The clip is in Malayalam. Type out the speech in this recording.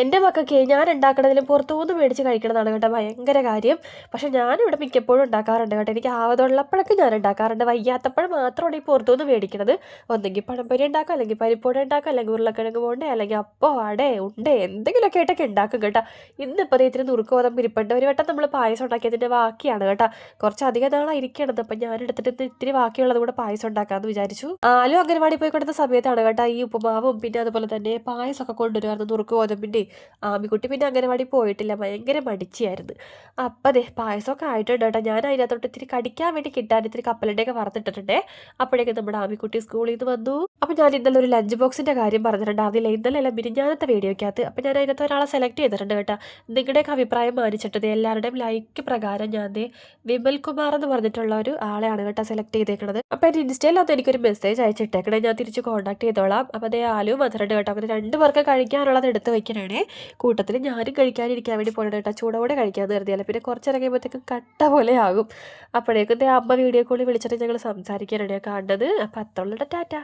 എൻ്റെ മക്കൾക്ക് ഞാൻ ഉണ്ടാക്കണതിലും പുറത്തുനിന്ന് മേടിച്ച് കഴിക്കണതാണ് കേട്ടോ ഭയങ്കര കാര്യം. പക്ഷേ ഞാനിവിടെ മിക്കപ്പോഴും ഉണ്ടാക്കാറുണ്ട് കേട്ടോ. എനിക്ക് ആവതുള്ളപ്പോഴൊക്കെ ഞാൻ ഉണ്ടാക്കാറുണ്ട്. വയ്യാത്തപ്പോൾ മാത്രമാണ് ഈ പുറത്തുനിന്ന് മേടിക്കണത്. ഒന്നെങ്കിൽ പഴംപൊരി ഉണ്ടാക്കും, അല്ലെങ്കിൽ പരിപ്പുവട ഉണ്ടാക്കും, അല്ലെങ്കിൽ ഉരുളക്കിഴങ്ങ് ബോണ്ട, അല്ലെങ്കിൽ അപ്പോ അട ഉണ്ട എന്തെങ്കിലുമൊക്കെ ആയിട്ടൊക്കെ ഉണ്ടാക്കും കേട്ടോ. ഇന്നിപ്പോൾ ഇത്തിരി നുറുക്ക് ഗോതമ്പ് ഇരിപ്പുണ്ട്. ഒരു വട്ടം നമ്മൾ പായസം ഉണ്ടാക്കിയതിൻ്റെ ബാക്കിയാണ് കേട്ടോ. കുറച്ചധികം നാളായിരിക്കണത്. അപ്പം ഞാൻ എടുത്തിട്ട് ഇത്തിരി ബാക്കിയുള്ളത് കൂടെ പായസം ഉണ്ടാക്കാമെന്ന് വിചാരിച്ചു. ആലും അംഗനവാടി പോയി കൊടുത്ത സമയത്താണ് കേട്ടോ ഈ ഉപ്പുമാവും പിന്നെ അതുപോലെ തന്നെ പായസമൊക്കെ കൊണ്ടുവരുമായിരുന്നു നുറുക്ക് ഗോതമ്പിൻ്റെ. ആമിക്കുട്ടി പിന്നെ അംഗനവാടി പോയിട്ടില്ല, ഭയങ്കര മടിച്ചിയായിരുന്നു. അപ്പം അതെ പായസമൊക്കെ ആയിട്ടുണ്ട് കേട്ടോ. ഞാൻ അതിനകത്തോട്ട് ഇത്തിരി കടിക്കാൻ വേണ്ടി കിട്ടാൻ ഇത്തിരി കപ്പലണ്ടിയൊക്കെ വറുത്തിട്ടിട്ടുണ്ടേ. അപ്പോഴേക്കും നമ്മുടെ ആമിക്കുട്ടി സ്കൂളിൽ നിന്ന് വന്നു. അപ്പം ഞാൻ ഇന്നലെ ഒരു ലഞ്ച് ബോക്സിൻ്റെ കാര്യം പറഞ്ഞിട്ടുണ്ടായിരുന്നില്ല, ഇന്നലെ അല്ല മിനിഞ്ഞാന്നത്തെ വീഡിയോയ്ക്കകത്ത്. അപ്പം ഞാൻ അതിനകത്ത് ഒരാളെ സെലക്ട് ചെയ്തിട്ടുണ്ട് കേട്ടോ. നിങ്ങളുടെയൊക്കെ അഭിപ്രായം മാനിച്ചിട്ടത് എല്ലാവരുടെയും ലൈക്ക് പ്രകാരം ഞാൻ വിമൽ കുമാർ എന്ന് പറഞ്ഞിട്ടുള്ള ഒരു ആളെയാണ് കേട്ടോ സെലക്ട് ചെയ്തേക്കുന്നത്. അപ്പം എൻ്റെ ഇൻസ്റ്റയിലകത്ത് എനിക്കൊരു മെസ്സേജ് അയച്ചിട്ടേക്കണേ, ഞാൻ തിരിച്ച് കോൺടാക്ട് ചെയ്തോളാം. അപ്പം അതേ ആലും വന്നിട്ടുണ്ട് കേട്ടോ. അപ്പം 2 പേർക്ക് കഴിക്കാനുള്ളത് എടുത്ത് വയ്ക്കണേ. കൂട്ടത്തിൽ ഞാനും കഴിക്കാനിരിക്കാൻ വേണ്ടി പോകണം കേട്ടോ. ചൂടോടെ കഴിക്കാമെന്ന് കരുതിയാൽ പിന്നെ കുറച്ചിറങ്ങിയപ്പോഴത്തേക്കും കട്ട പോലെ ആകും. അപ്പോഴേക്കും അമ്മ വീഡിയോ കോളിൽ വിളിച്ചിട്ട് ഞങ്ങൾ സംസാരിക്കാനാണ് കാണുന്നത്. അപ്പം അത്രയുള്ള ടാറ്റ.